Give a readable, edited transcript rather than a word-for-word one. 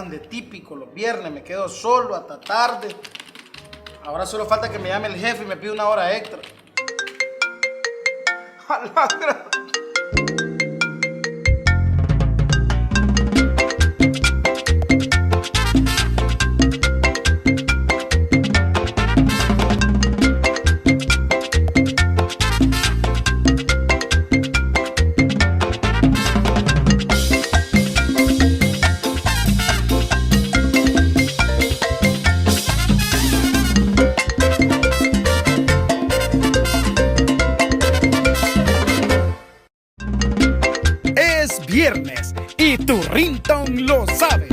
tan de típico los viernes, me quedo solo hasta tarde. Ahora solo falta que me llame el jefe y me pida una hora extra. A la gran- Es viernes y tu Ringtone lo sabe.